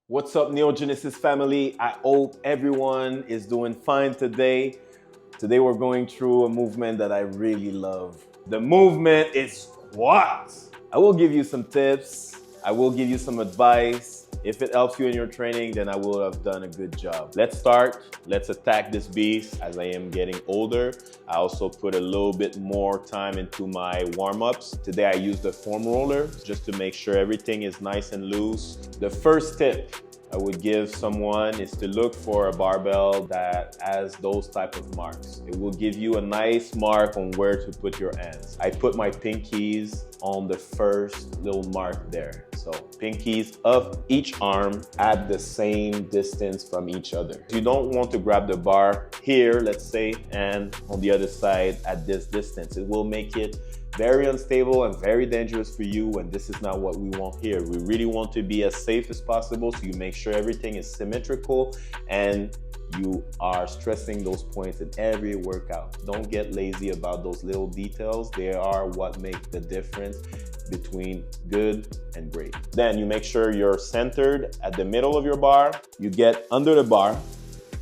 What's up, Neogenesis family? I hope everyone is doing fine today. Today we're going through a movement that I really love. The movement is squats. I will give you some tips. I will give you some advice. If it helps you in your training, then I will have done a good job. Let's start. Let's attack this beast. As I am getting older, I also put a little bit more time into my warm-ups. Today I use the foam roller just to make sure everything is nice and loose. The first tip I would give someone is to look for a barbell that has those type of marks. It will give you a nice mark on where to put your hands. I put my pinkies on the first little mark there. So pinkies of each arm at the same distance from each other. You don't want to grab the bar here, let's say, and on the other side at this distance. It will make it very unstable and very dangerous for you, and this is not what we want here. We really want to be as safe as possible, so you make sure everything is symmetrical and you are stressing those points in every workout. Don't get lazy about those little details. They are what make the difference between good and great. Then you make sure you're centered at the middle of your bar. You get under the bar.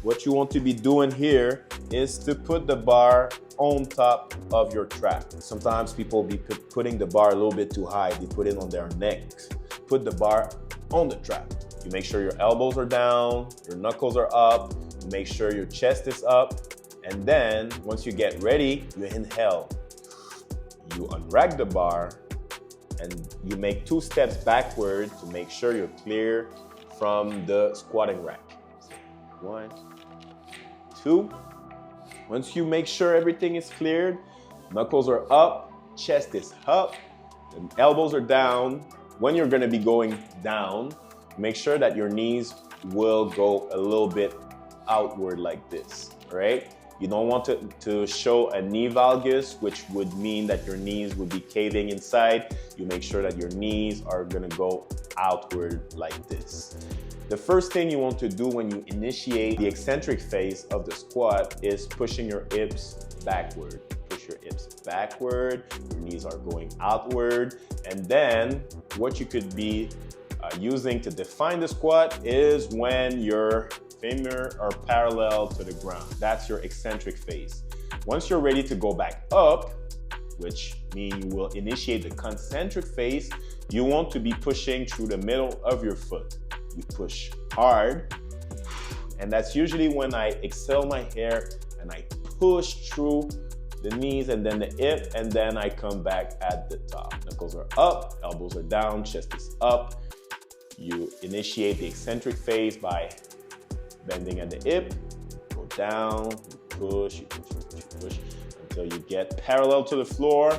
What you want to be doing here is to put the bar on top of your trap. Sometimes people be putting the bar a little bit too high. They put it on their necks. Put the bar on the trap. You make sure your elbows are down, your knuckles are up, you make sure your chest is up, and then once you get ready, you inhale. You unrack the bar, and you make 2 steps backward to make sure you're clear from the squatting rack. 1, 2. Once you make sure everything is cleared, knuckles are up, chest is up, and elbows are down. When you're gonna be going down, make sure that your knees will go a little bit outward like this, right? You don't want to show a knee valgus, which would mean that your knees would be caving inside. You make sure that your knees are gonna go outward like this. The first thing you want to do when you initiate the eccentric phase of the squat is pushing your hips backward. Push your hips backward, your knees are going outward, and then what you could be using to define the squat is when your femur are parallel to the ground. That's your eccentric phase. Once you're ready to go back up, which means you will initiate the concentric phase, you want to be pushing through the middle of your foot. You push hard, and that's usually when I exhale my hair and I push through the knees and then the hip, and then I come back at the top. Knuckles are up, elbows are down, chest is up. You initiate the eccentric phase by bending at the hip, go down, you push until you get parallel to the floor,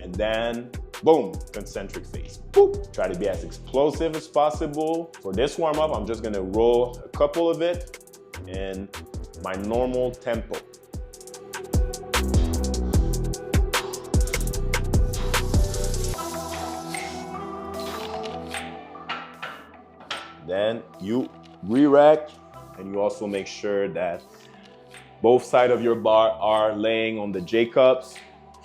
and then boom, concentric phase. Boop. Try to be as explosive as possible. For this warm-up, I'm just gonna roll a couple of it in my normal tempo. Then you re-rack, and you also make sure that both sides of your bar are laying on the J-cups.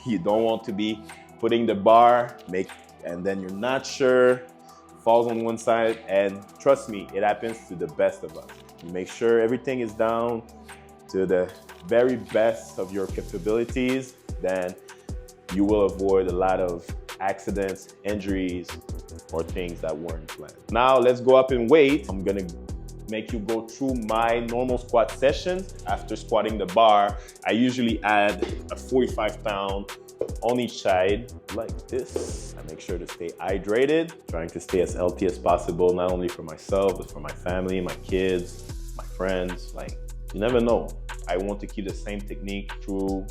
You don't want to be putting the bar, and then you're not sure, falls on one side, and trust me, it happens to the best of us. You make sure everything is down to the very best of your capabilities, then you will avoid a lot of accidents, injuries, or things that weren't planned. Now let's go up in weight. I'm gonna make you go through my normal squat sessions. After squatting the bar, I usually add a 45-pound on each side like this. I make sure to stay hydrated, trying to stay as healthy as possible, not only for myself, but for my family, my kids, my friends. Like, you never know. I want to keep the same technique through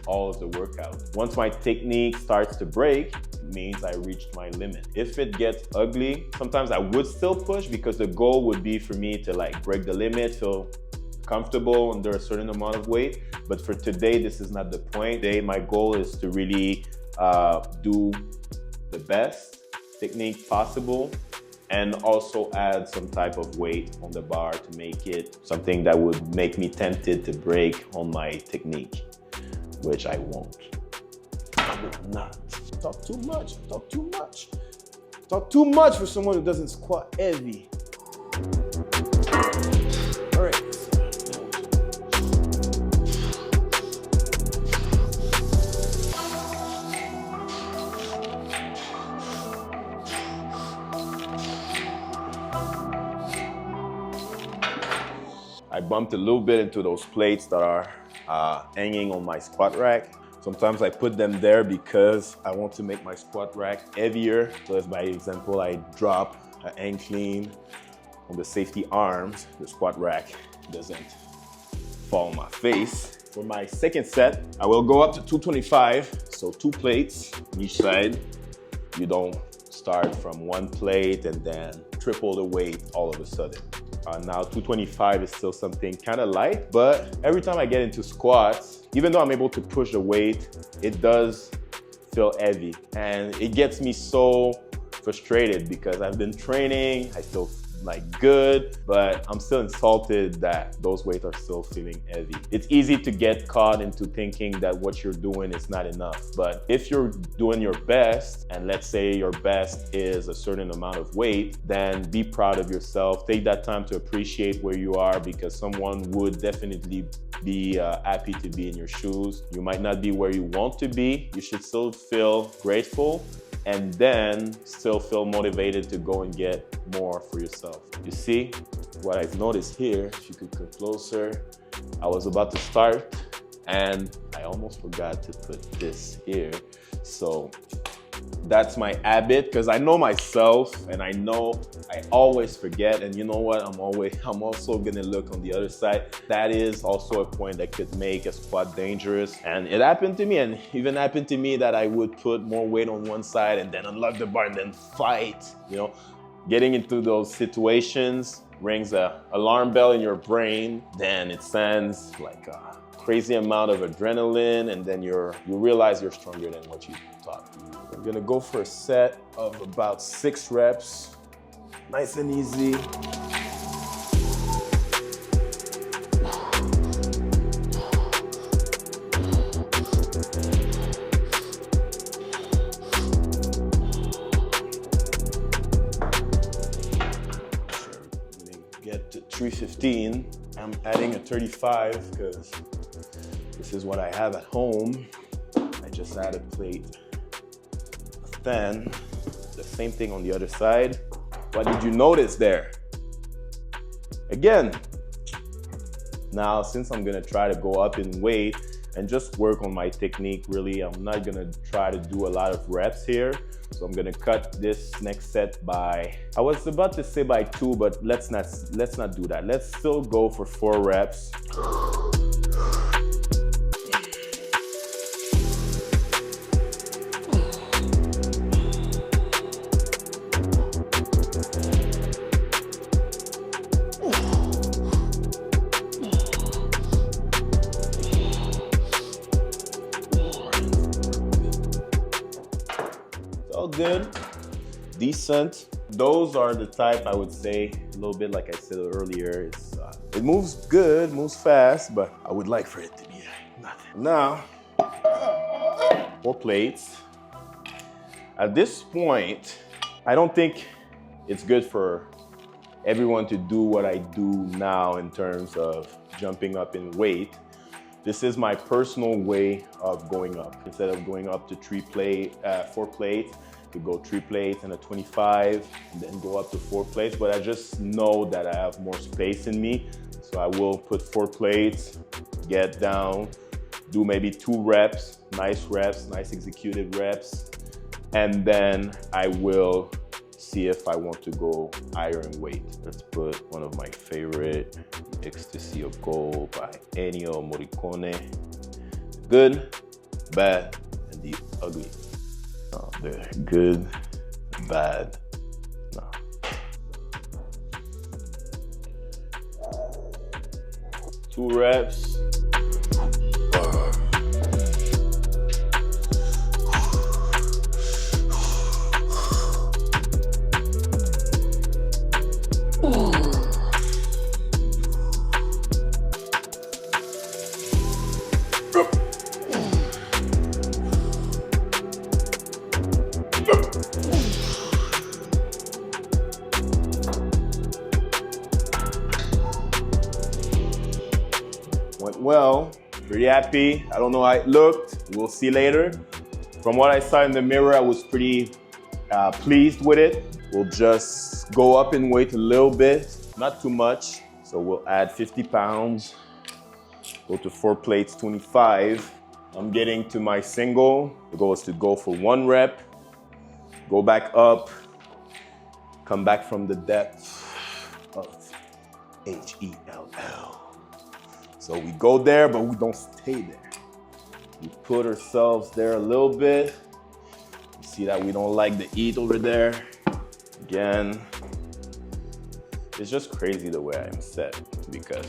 all of the workout. Once my technique starts to break, it means I reached my limit. If it gets ugly, sometimes I would still push, because the goal would be for me to like break the limit, feel comfortable under a certain amount of weight. But for today, this is not the point. Today, my goal is to really do the best technique possible, and also add some type of weight on the bar to make it something that would make me tempted to break on my technique, which I won't. I will not. Talk too much, talk too much. Talk too much for someone who doesn't squat heavy. I bumped a little bit into those plates that are hanging on my squat rack. Sometimes I put them there because I want to make my squat rack heavier. So as by example, I drop an hang clean on the safety arms, the squat rack doesn't fall on my face. For my second set, I will go up to 225. So 2 plates on each side. You don't start from 1 plate and then triple the weight all of a sudden. Now 225 is still something kind of light, but every time I get into squats, even though I'm able to push the weight, it does feel heavy. And it gets me so frustrated because I've been training, I feel like good, but I'm still insulted that those weights are still feeling heavy. It's easy to get caught into thinking that what you're doing is not enough. But if you're doing your best, and let's say your best is a certain amount of weight, then be proud of yourself. Take that time to appreciate where you are, because someone would definitely be happy to be in your shoes. You might not be where you want to be. You should still feel grateful and then still feel motivated to go and get more for yourself. You see what I've noticed here, if you could come closer, I was about to start and I almost forgot to put this here. So that's my habit, because I know myself and I know I always forget. And you know what? I'm also gonna look on the other side. That is also a point that could make a squat dangerous. And it happened to me, and even happened to me that I would put more weight on one side and then unlock the bar and then fight. You know, getting into those situations rings an alarm bell in your brain. Then it sends like a crazy amount of adrenaline, and then you realize you're stronger than what you thought. I'm gonna go for a set of about 6 reps, nice and easy. Get to 315. I'm adding a 35 because this is what I have at home. I just added plate 10. The same thing on the other side. What did you notice there? Again, now since I'm gonna try to go up in weight and just work on my technique, really, I'm not gonna try to do a lot of reps here. So I'm gonna cut this next set by, I was about to say by 2, but let's not do that. Let's still go for 4 reps. Good, decent. Those are the type, I would say, a little bit like I said earlier, it moves good, moves fast, but I would like for it to be nothing. Now, 4 plates. At this point, I don't think it's good for everyone to do what I do now in terms of jumping up in weight. This is my personal way of going up. Instead of going up to 4 plates, to go 3 plates and a 25, and then go up to 4 plates. But I just know that I have more space in me. So I will put 4 plates, get down, do maybe 2 reps, nice executed reps. And then I will see if I want to go higher in weight. Let's put one of my favorite, Ecstasy of Gold by Ennio Morricone. Good, bad, and the ugly. No, they're good, bad, no. Two reps. Went well, pretty happy. I don't know how it looked, we'll see later. From what I saw in the mirror, I was pretty pleased with it. We'll just go up in weight a little bit, not too much. So we'll add 50 pounds, go to 4 plates, 25. I'm getting to my single. The goal is to go for 1 rep, go back up, come back from the depth of H-E-L-L. So we go there, but we don't stay there. We put ourselves there a little bit. You see that we don't like the heat over there. Again, it's just crazy the way I'm set, because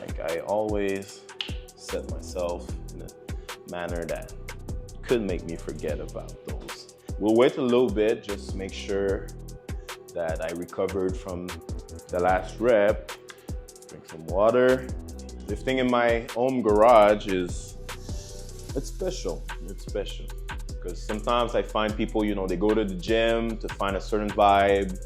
like I always set myself in a manner that could make me forget about those. We'll wait a little bit, just make sure that I recovered from the last rep. Drink some water. Lifting in my home garage it's special. It's special. Because sometimes I find people, you know, they go to the gym to find a certain vibe,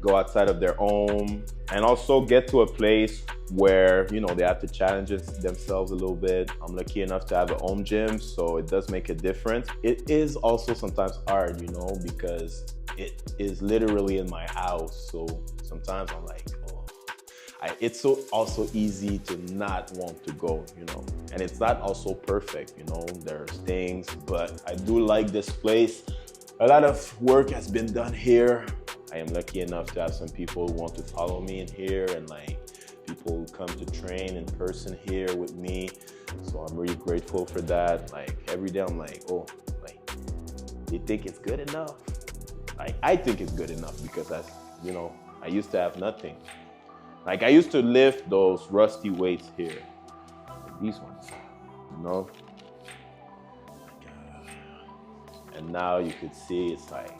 go outside of their home, and also get to a place where, you know, they have to challenge themselves a little bit. I'm lucky enough to have a home gym, so it does make a difference. It is also sometimes hard, you know, because it is literally in my house. So sometimes I'm like, it's so also easy to not want to go, you know, and it's not also perfect, you know, there's things, but I do like this place. A lot of work has been done here. I am lucky enough to have some people who want to follow me in here, and like people who come to train in person here with me. So I'm really grateful for that. Like every day I'm like, oh, like, you think it's good enough? Like I think it's good enough, because you know, I used to have nothing. Like I used to lift those rusty weights here, like these ones, you know? And now you could see it's like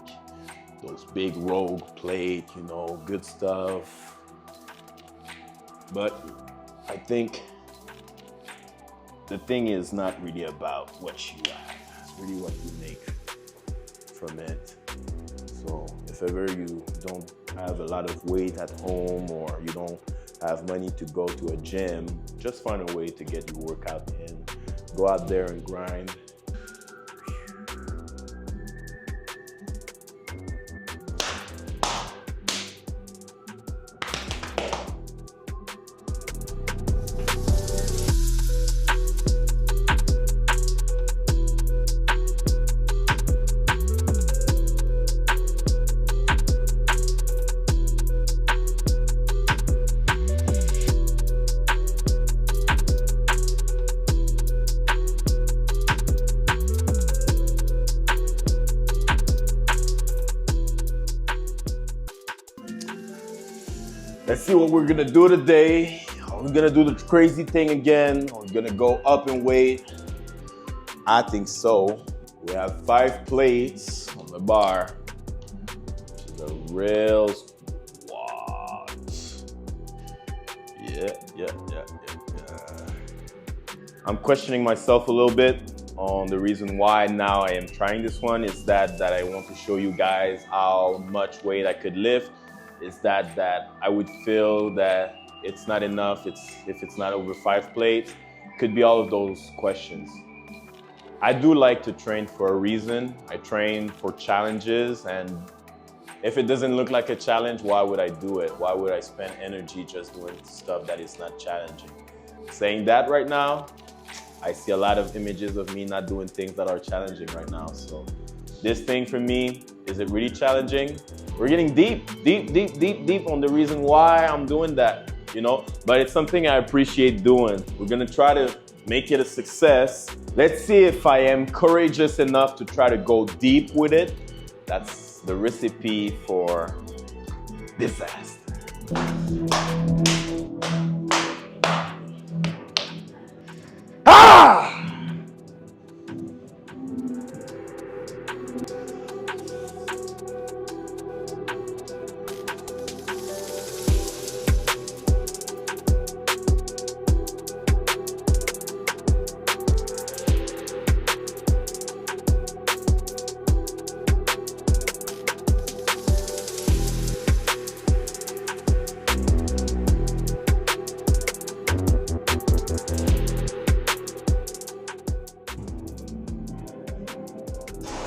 those big rogue plate, you know, good stuff. But I think the thing is not really about what you have, it's really what you make from it. So if ever you don't have a lot of weight at home, or you don't have money to go to a gym, just find a way to get your workout in. Go out there and grind. Let's see what we're gonna do today. We're gonna do the crazy thing again. We're gonna go up in weight. I think so. We have 5 plates on the bar, which is a real squat. Yeah. I'm questioning myself a little bit on the reason why now I am trying this one. Is that I want to show you guys how much weight I could lift. Is that I would feel that it's not enough, if it's not over 5 plates. Could be all of those questions. I do like to train for a reason. I train for challenges, and if it doesn't look like a challenge, why would I do it? Why would I spend energy just doing stuff that is not challenging? Saying that right now, I see a lot of images of me not doing things that are challenging right now. So this thing for me, is it really challenging? We're getting deep on the reason why I'm doing that, you know? But it's something I appreciate doing. We're gonna try to make it a success. Let's see if I am courageous enough to try to go deep with it. That's the recipe for disaster. Ah!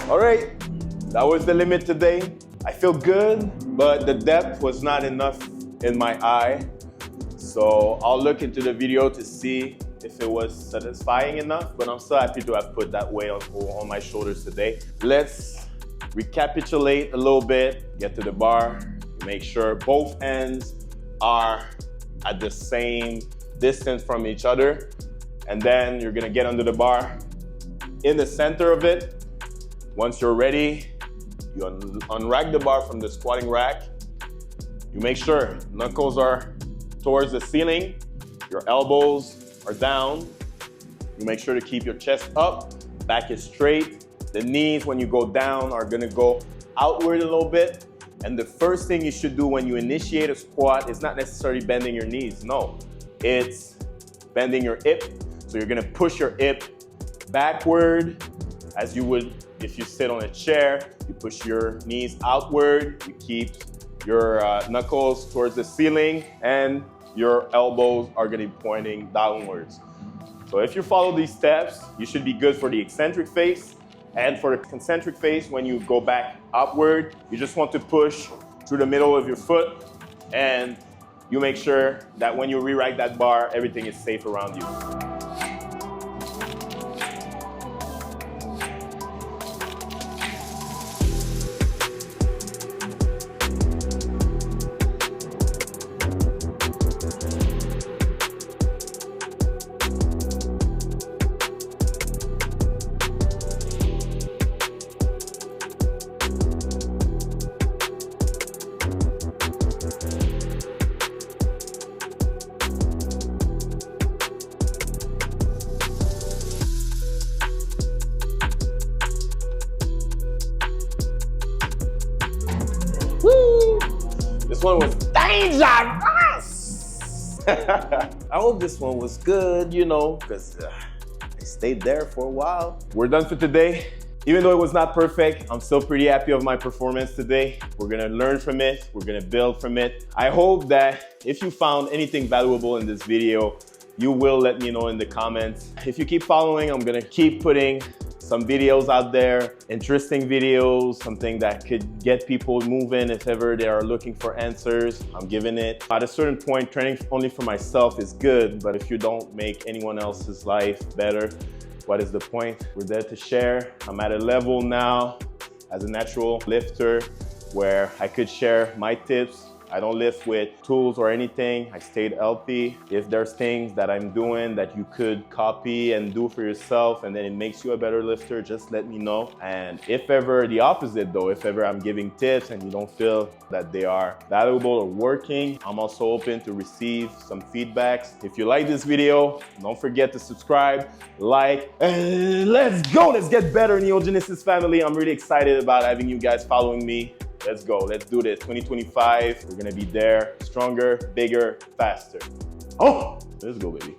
All right, that was the limit today. I feel good, but the depth was not enough in my eye. So I'll look into the video to see if it was satisfying enough, but I'm still happy to have put that weight on my shoulders today. Let's recapitulate a little bit, get to the bar, make sure both ends are at the same distance from each other. And then you're gonna get under the bar. In the center of it, once you're ready, you unrack the bar from the squatting rack. You make sure knuckles are towards the ceiling, your elbows are down. You make sure to keep your chest up, back is straight. The knees, when you go down, are gonna go outward a little bit. And the first thing you should do when you initiate a squat is not necessarily bending your knees, no. It's bending your hip. So you're gonna push your hip backward as you would if you sit on a chair. You push your knees outward, you keep your knuckles towards the ceiling, and your elbows are gonna be pointing downwards. So if you follow these steps, you should be good for the eccentric face. And for the concentric face, when you go back upward, you just want to push through the middle of your foot, and you make sure that when you re-rack that bar, everything is safe around you. Woo! This one was dangerous! I hope this one was good, you know, because I stayed there for a while. We're done for today. Even though it was not perfect, I'm still pretty happy of my performance today. We're gonna learn from it. We're gonna build from it. I hope that if you found anything valuable in this video, you will let me know in the comments. If you keep following, I'm gonna keep putting some videos out there, interesting videos, something that could get people moving if ever they are looking for answers. I'm giving it. At a certain point, training only for myself is good, but if you don't make anyone else's life better, what is the point? We're there to share. I'm at a level now as a natural lifter where I could share my tips. I don't lift with tools or anything. I stayed healthy. If there's things that I'm doing that you could copy and do for yourself and then it makes you a better lifter, just let me know. And if ever the opposite though, if ever I'm giving tips and you don't feel that they are valuable or working, I'm also open to receive some feedbacks. If you like this video, don't forget to subscribe, like, and let's go. Let's get better, Neogenesis family. I'm really excited about having you guys following me. Let's go, let's do this. 2025, we're gonna be there, stronger, bigger, faster. Oh, let's go, baby.